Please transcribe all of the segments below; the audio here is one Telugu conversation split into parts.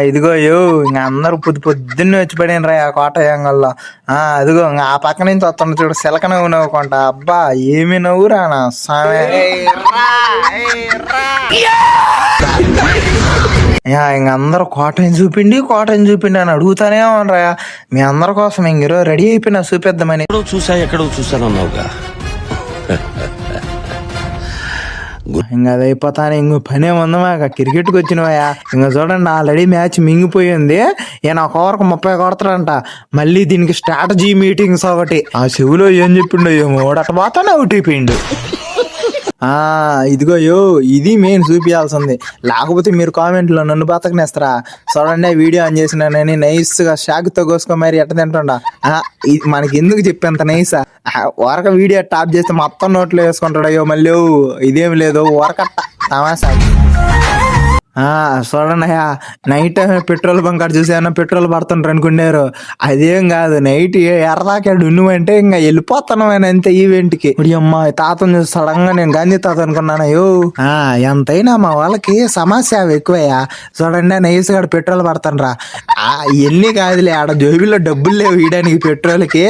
ఇదిగో ఇంక అందరూ పొద్దున్నే వచ్చి పడిన రా ఆ కోటయంగల్లో. అదిగో ఇంక ఆ పక్క నుంచి వస్తున్న చూడు సిలక నవ్వు నవ్వుకుంటా. అబ్బా ఏమి నవ్వురా నా సామె. ఇంక అందరూ కోటని చూపిండి అని అడుగుతానే ఉండరా. మీ అందరి కోసం ఇంక ఈరోజు రెడీ అయిపోయినా చూపిద్దామని. ఎక్కడో చూసానన్నావుగా. ఇంకా అది అయిపోతానే ఇంకో పనే ఉందమా క్రికెట్కి వచ్చినవా. ఇంకా చూడండి ఆల్రెడీ మ్యాచ్ మింగిపోయింది. ఈయన ఒక ఓవర్కి 30 కొడతాడంట. మళ్ళీ దీనికి స్ట్రాటజీ మీటింగ్స్ ఒకటి. ఆ చెవులో ఏం చెప్పిండో ఏమో అట్ట పోతానే అవుట్ అయిపోయిండు. ఇదిగో ఇది మెయిన్ చూపించాల్సింది. లేకపోతే మీరు కామెంట్లో నన్ను బతకనేస్తారా. చూడండి వీడియో ఆన్ చేసినానని నైస్ గా షాక్తో కోసుకో మరి ఎట్ట తింటుండా. మనకి ఎందుకు చెప్పేంత నైసా. వరక వీడియో టాప్ చేస్తే మొత్తం నోట్లో వేసుకుంటాడు. మళ్ళీ ఇదేం లేదు వరకట్ట తమాషా. చూడండి నైట్ పెట్రోల్ బంక్ అక్కడ చూసి పెట్రోల్ పడుతుంటారు అనుకున్నారు. అదేం కాదు, నైట్ ఎర్రదాకాడు నువ్వంటే ఇంకా వెళ్ళిపోతాను అని అంతే ఈవెంట్ కి. ఇప్పుడు అమ్మ తాతను చూసి సడన్ గా నేను గాంధీ తాత అనుకున్నాను. ఎంతైనా మా వాళ్ళకి సమస్య ఎక్కువయ్యా. చూడండి నైస్ గాడు పెట్రోల్ పడతానరా. ఎన్ని కాదులే ఆడ జోబీలో డబ్బులు లేవు ఇయడానికి పెట్రోల్ కి.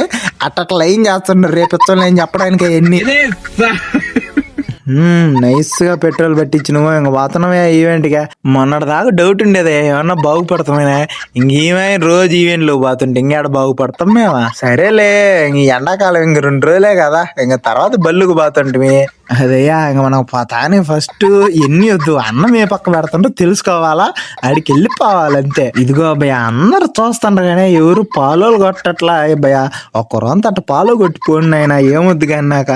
అట్ట లైన్ చేస్తున్నారు రేపు లైన్ చెప్పడానికి ఎన్ని. నైస్ గా పెట్రోల్ పట్టించినవు ఇంక పోతున్నామే ఈవెంట్ గా. మొన్నటి దాకా డౌట్ ఉండేది ఏమన్నా బాగుపడతామేనా. ఇంకేమైనా రోజు ఈవెంట్లు పోతుంటే ఇంకేడ బాగుపడతాం మేమా. సరేలే ఇంక ఎండాకాలం ఇంక 2 రోజులే కదా, ఇంక తర్వాత బల్లుకు పోతుంటే. అదయ్యా ఇంక మనం పోతానే ఫస్ట్ ఎన్ని వద్దు అన్నం ఏ పక్క పెడుతుంటో తెలుసుకోవాలా, ఆడికి వెళ్ళిపోవాలంతే. ఇదిగో భయ అందరు చూస్తుండ్రు కానీ ఎవరు పాలోలు కొట్టట్లా. భయ ఒక్కరంత అట్ట పాలు కొట్టిపోండి ఆయన ఏమొద్దు కానీ నాక.